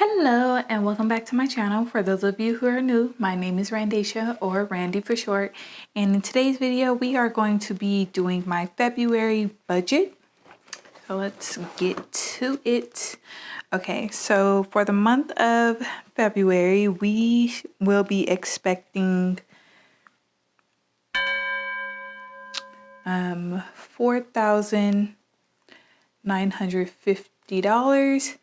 Hello and welcome back to my channel. For those of you who are new, my name is Randy4short or Randy for short, and in today's video we are going to be doing my February budget. So let's get to it. Okay, so for the month of February we will be expecting $4,950.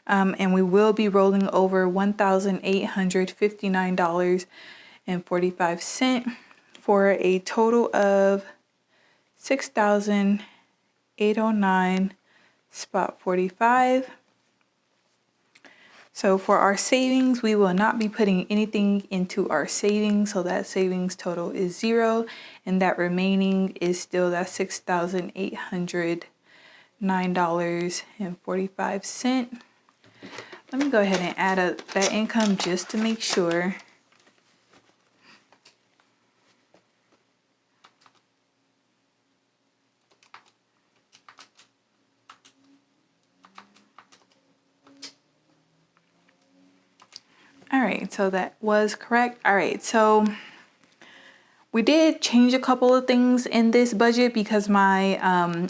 And we will be rolling over $1,859.45 for a total of $6,809.45. So for our savings, we will not be putting anything into our savings, so that savings total is 0, and that remaining is still that $6,809.45. Let me go ahead and add up that income just to make sure. All right, so that was correct. All right, so we did change a couple of things in this budget because my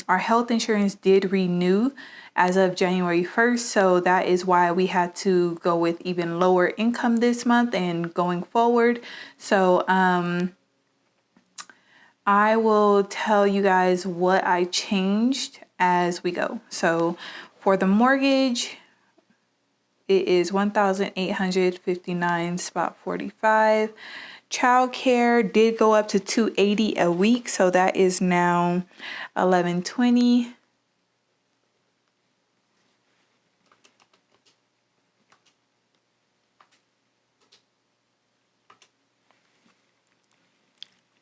our health insurance did renew as of January 1st. So that is why we had to go with even lower income this month and going forward. So I will tell you guys what I changed as we go. So for the mortgage, it is $1,859.45. Childcare did go up to $280 a week, so that is now $1,120.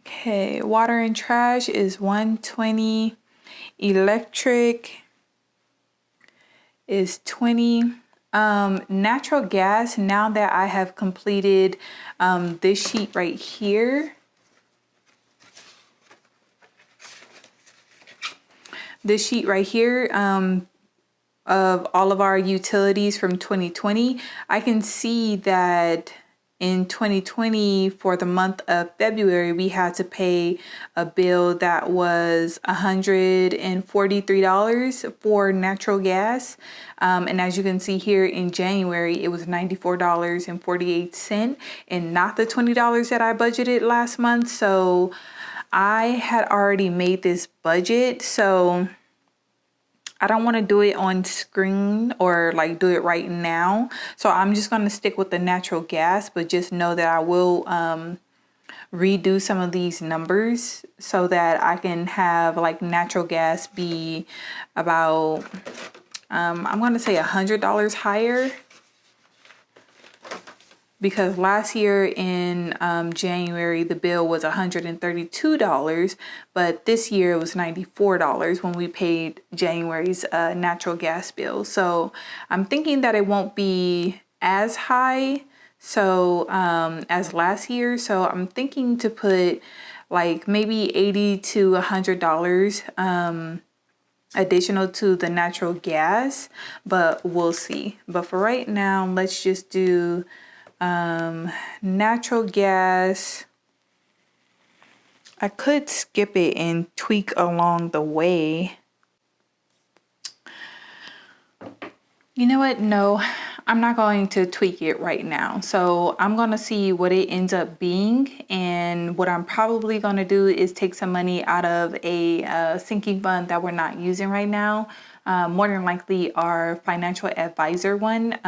Okay, water and trash is $120. Electric is $20. Natural gas, now that I have completed this sheet right here, of all of our utilities from 2020, I can see that in 2020 for the month of February we had to pay a bill that was $143 for natural gas, and as you can see here in January it was $94.48 and not the $20 that I budgeted last month. So I had already made this budget, so I don't want to do it on screen or like do it right now. So I'm just going to stick with the natural gas, but just know that I will redo some of these numbers so that I can have like natural gas be about, I'm going to say $100 higher. Because last year in January, the bill was $132, but this year it was $94 when we paid January's natural gas bill. So I'm thinking that it won't be as high as last year. So I'm thinking to put like maybe $80 to $100 additional to the natural gas, but we'll see. But for right now, let's just do natural gas. I could skip it and tweak along the way. You know what? No, I'm not going to tweak it right now. So I'm going to see what it ends up being. And what I'm probably going to do is take some money out of a sinking fund that we're not using right now. More than likely our financial advisor one,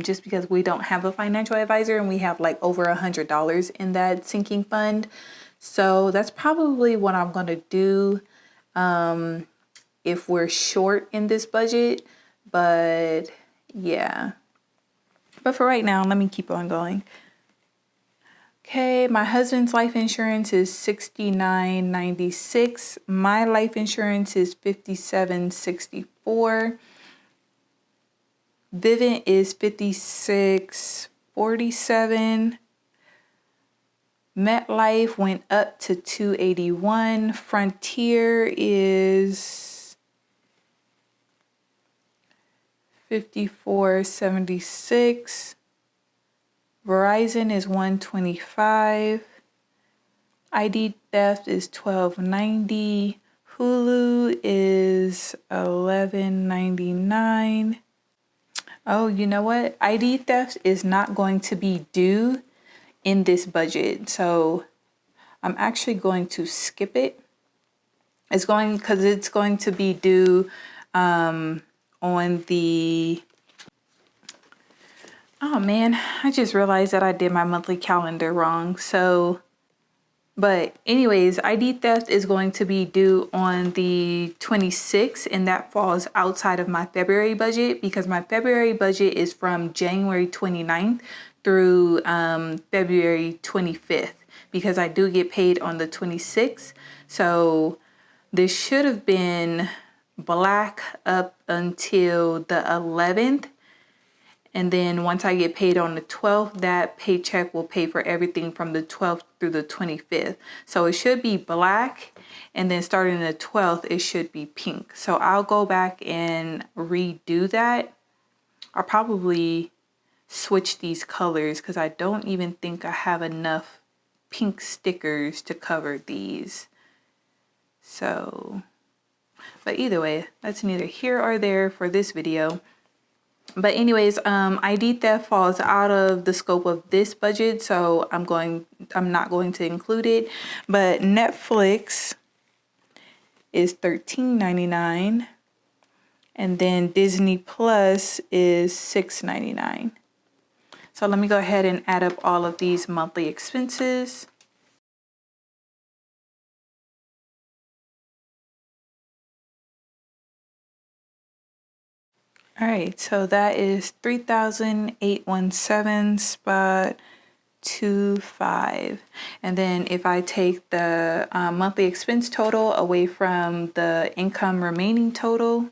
just because we don't have a financial advisor and we have like over $100 in that sinking fund. So that's probably what I'm going to do if we're short in this budget. But yeah, but for right now, let me keep on going. Okay, my husband's life insurance is $69.96. My life insurance is $57.64. Vivint is $56.47. MetLife went up to $281. Frontier is $54.76. Verizon is $125. ID theft is $12.90. Hulu is $11.99. Oh, you know what? ID theft is not going to be due in this budget, so I'm actually going to skip it. It's going to be due on the, oh man, I just realized that I did my monthly calendar wrong. So, but anyways, ID theft is going to be due on the 26th, and that falls outside of my February budget because my February budget is from January 29th through February 25th because I do get paid on the 26th. So this should have been black up until the 11th. And then once I get paid on the 12th, that paycheck will pay for everything from the 12th through the 25th. So it should be black. And then starting the 12th, it should be pink. So I'll go back and redo that. I'll probably switch these colors because I don't even think I have enough pink stickers to cover these. So, but either way, that's neither here or there for this video. But anyways, ID theft falls out of the scope of this budget, so I'm not going to include it. But Netflix is $13.99, and then Disney Plus is $6.99. So let me go ahead and add up all of these monthly expenses. All right, so that is $3,817.25. And then if I take the monthly expense total away from the income remaining total,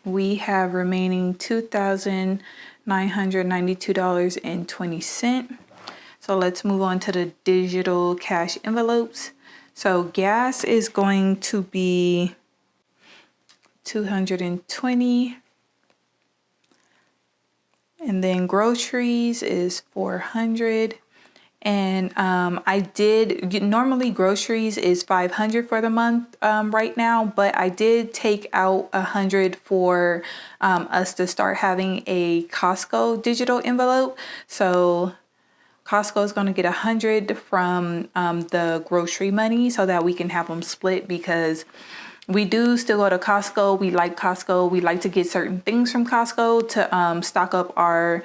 we have remaining $2,992.20. So let's move on to the digital cash envelopes. So gas is going to be $220, and then groceries is $400. And normally groceries is $500 for the month right now, but I did take out $100 for us to start having a Costco digital envelope. So Costco is going to get $100 from the grocery money so that we can have them split, because we do still go to Costco. We like Costco. We like to get certain things from Costco to stock up our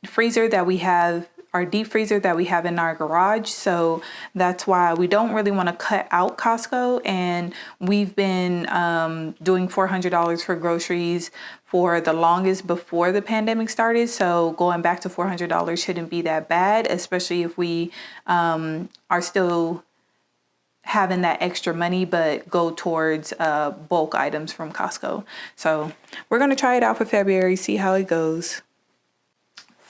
freezer that we have, our deep freezer that we have in our garage. So that's why we don't really want to cut out Costco. And we've been doing $400 for groceries for the longest before the pandemic started. So going back to $400 shouldn't be that bad, especially if we are still having that extra money, but go towards bulk items from Costco. So we're going to try it out for February, see how it goes.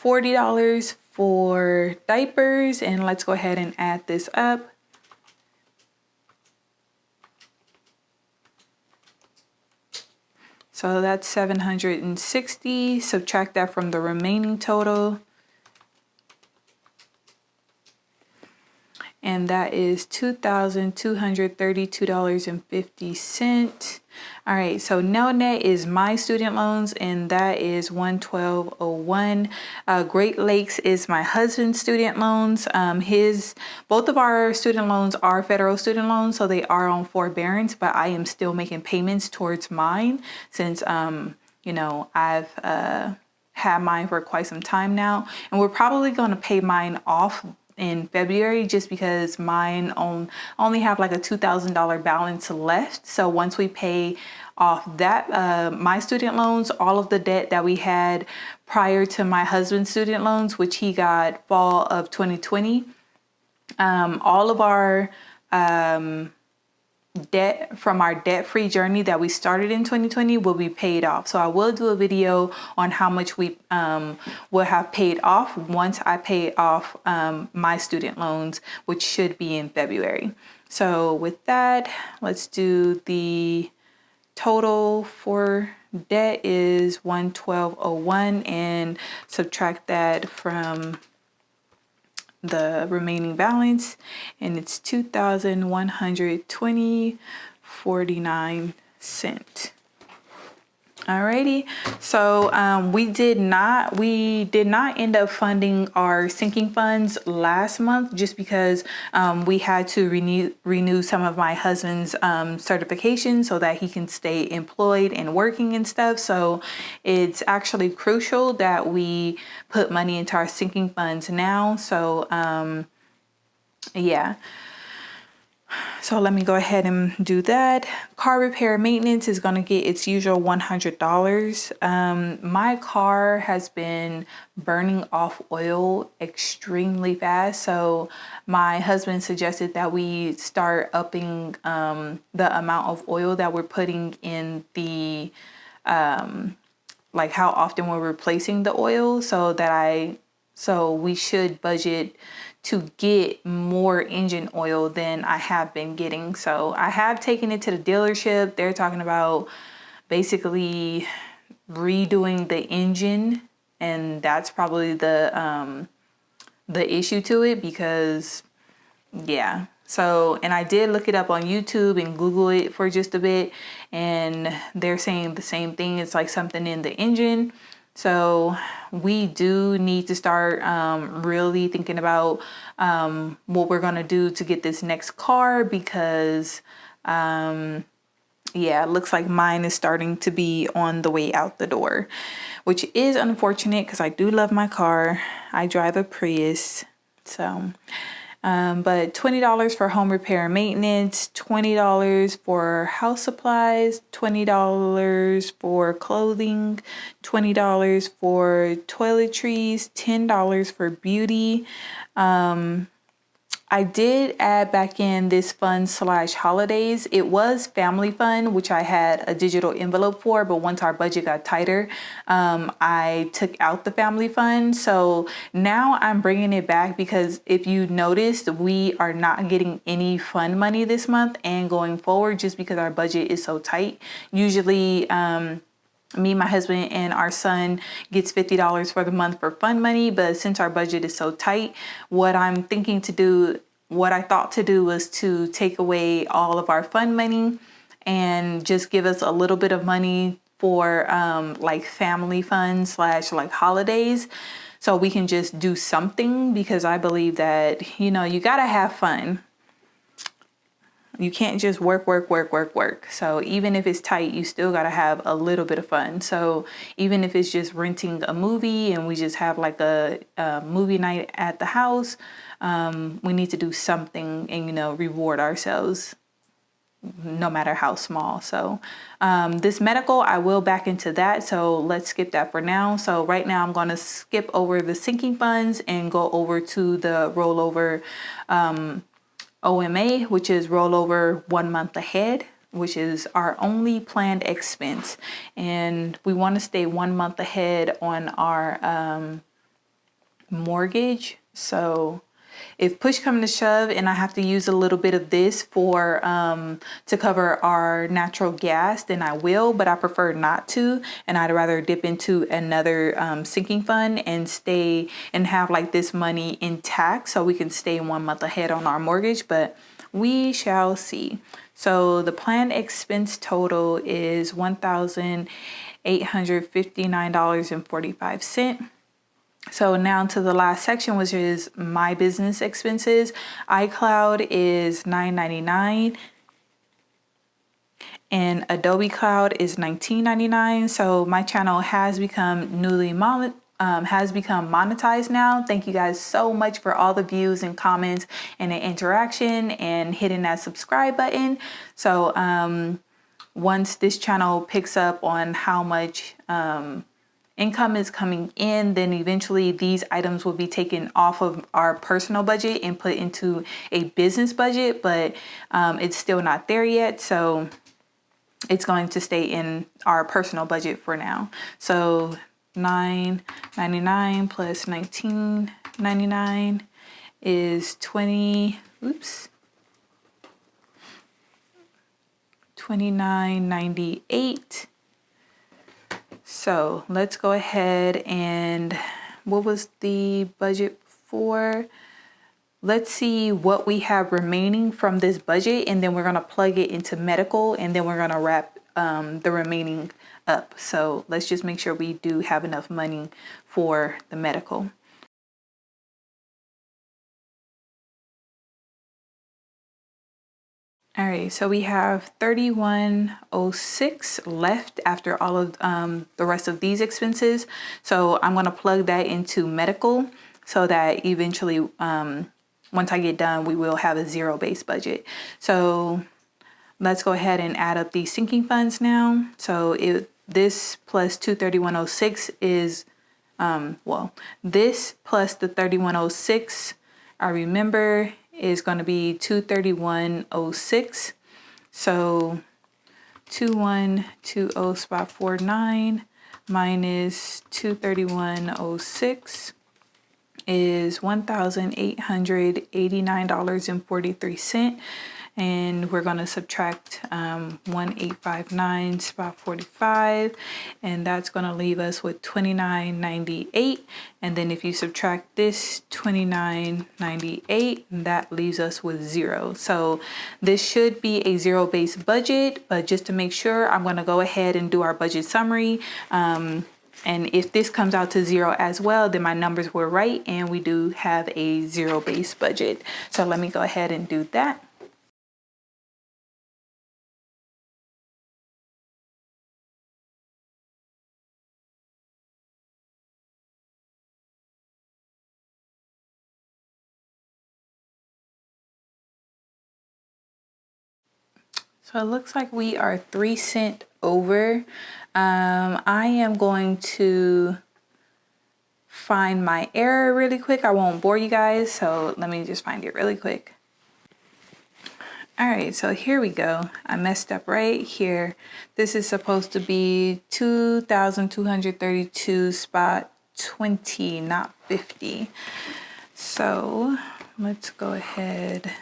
$40 for diapers, and let's go ahead and add this up. So that's $760. Subtract that from the remaining total, and that is $2,232.50. All right, so now net is my student loans, and that is $112.01. Great Lakes is my husband's student loans. Both of our student loans are federal student loans, so they are on forbearance, but I am still making payments towards mine since you know, I've had mine for quite some time now, and we're probably going to pay mine off in February just because mine only have like a $2,000 balance left. So once we pay off that, my student loans, all of the debt that we had prior to my husband's student loans, which he got fall of 2020, all of our debt from our debt-free journey that we started in 2020 will be paid off. So I will do a video on how much we will have paid off once I pay off my student loans, which should be in February. So with that, let's do the total for debt is $112.01 and subtract that from the remaining balance, and it's $2,120.49. Alrighty, so we did not end up funding our sinking funds last month just because we had to renew some of my husband's certification so that he can stay employed and working and stuff. So it's actually crucial that we put money into our sinking funds now. So yeah. So let me go ahead and do that. Car repair maintenance is going to get its usual $100. My car has been burning off oil extremely fast. So my husband suggested that we start upping the amount of oil that we're putting in the, like how often we're replacing the oil, so we should budget to get more engine oil than I have been getting. So I have taken it to the dealership. They're talking about basically redoing the engine, and that's probably the issue to it because yeah. So, and I did look it up on YouTube and Google it for just a bit, and they're saying the same thing. It's like something in the engine. So we do need to start really thinking about what we're going to do to get this next car because, yeah, it looks like mine is starting to be on the way out the door, which is unfortunate because I do love my car. I drive a Prius. So, but $20 for home repair and maintenance, $20 for house supplies, $20 for clothing, $20 for toiletries, $10 for beauty. I did add back in this fund / holidays. It was family fund, which I had a digital envelope for, but once our budget got tighter, I took out the family fund. So now I'm bringing it back because if you noticed, we are not getting any fund money this month and going forward just because our budget is so tight. Usually, me, my husband, and our son gets $50 for the month for fund money. But since our budget is so tight, what I thought to do was to take away all of our fund money and just give us a little bit of money for like family funds / like holidays. So we can just do something because I believe that, you gotta have fun. You can't just work. So even if it's tight, you still got to have a little bit of fun. So even if it's just renting a movie and we just have like a movie night at the house, we need to do something and, reward ourselves no matter how small. So this medical, I will back into that. So let's skip that for now. So right now I'm going to skip over the sinking funds and go over to the rollover OMA, which is rollover 1 month ahead, which is our only planned expense. And we want to stay 1 month ahead on our mortgage. So if push comes to shove and I have to use a little bit of this for to cover our natural gas, then I will, but I prefer not to. And I'd rather dip into another sinking fund and stay and have like this money intact so we can stay 1 month ahead on our mortgage, but we shall see. So the planned expense total is $1,859.45. So now to the last section, which is my business expenses. iCloud is $9.99 and Adobe Cloud is $19.99. So my channel has become monetized now. Thank you guys so much for all the views and comments and the interaction and hitting that subscribe button. So once this channel picks up on how much income is coming in, then eventually these items will be taken off of our personal budget and put into a business budget, but it's still not there yet. So it's going to stay in our personal budget for now. So $9.99 plus $19.99 is $29.98. So let's go ahead and what was the budget for? Let's see what we have remaining from this budget, and then we're going to plug it into medical, and then we're going to wrap the remaining up. So let's just make sure we do have enough money for the medical. All right, so we have $31.06 left after all of the rest of these expenses. So I'm going to plug that into medical so that eventually, once I get done, we will have a zero-based budget. So let's go ahead and add up these sinking funds now. So this plus 231.06 is, this plus the 31.06, I remember, is going to be 231.06. So 2120.49 minus 231.06 is $1,889.43. And we're going to subtract 1859.45, and that's going to leave us with $29.98. And then if you subtract this $29.98, that leaves us with zero. So this should be a zero-based budget, but just to make sure, I'm going to go ahead and do our budget summary. And if this comes out to zero as well, then my numbers were right, and we do have a zero-based budget. So let me go ahead and do that. So it looks like we are 3 cents over. I am going to find my error really quick. I won't bore you guys, so let me just find it really quick. All right, so here we go. I messed up right here. This is supposed to be 2,232.20, not 50. So let's go ahead.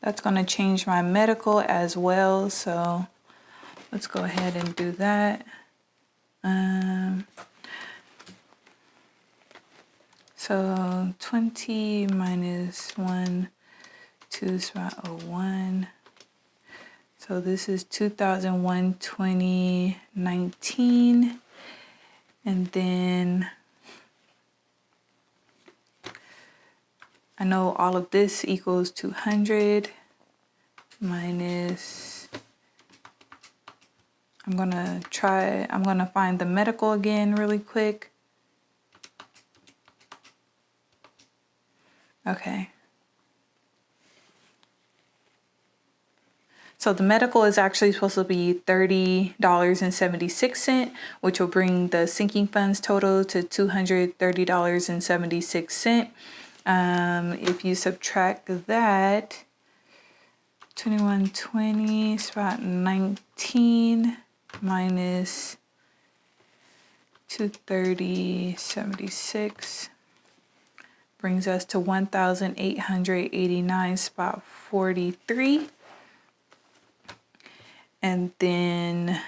That's going to change my medical as well, so let's go ahead and do that. So 20 minus 1, 2.01. So this is 2001-2019, and then I know all of this equals 200 minus, I'm gonna find the medical again really quick. Okay. So the medical is actually supposed to be $30.76, which will bring the sinking funds total to $230.76. If you subtract that, 2120.19 minus 230.76 brings us to 1,889.43. And then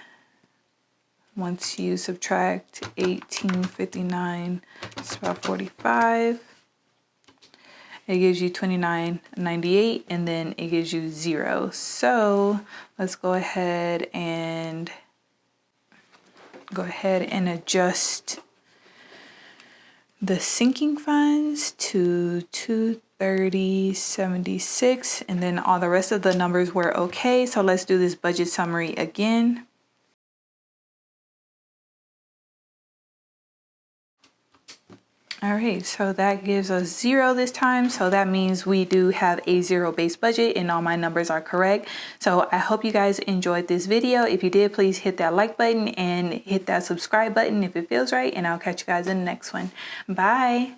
once you subtract 1859.45, it gives you 29.98, and then it gives you zero. So let's go ahead and adjust the sinking funds to 230.76, and then all the rest of the numbers were okay. So let's do this budget summary again. All right, so that gives us zero this time. So that means we do have a zero-based budget and all my numbers are correct. So I hope you guys enjoyed this video. If you did, please hit that like button and hit that subscribe button if it feels right. And I'll catch you guys in the next one. Bye.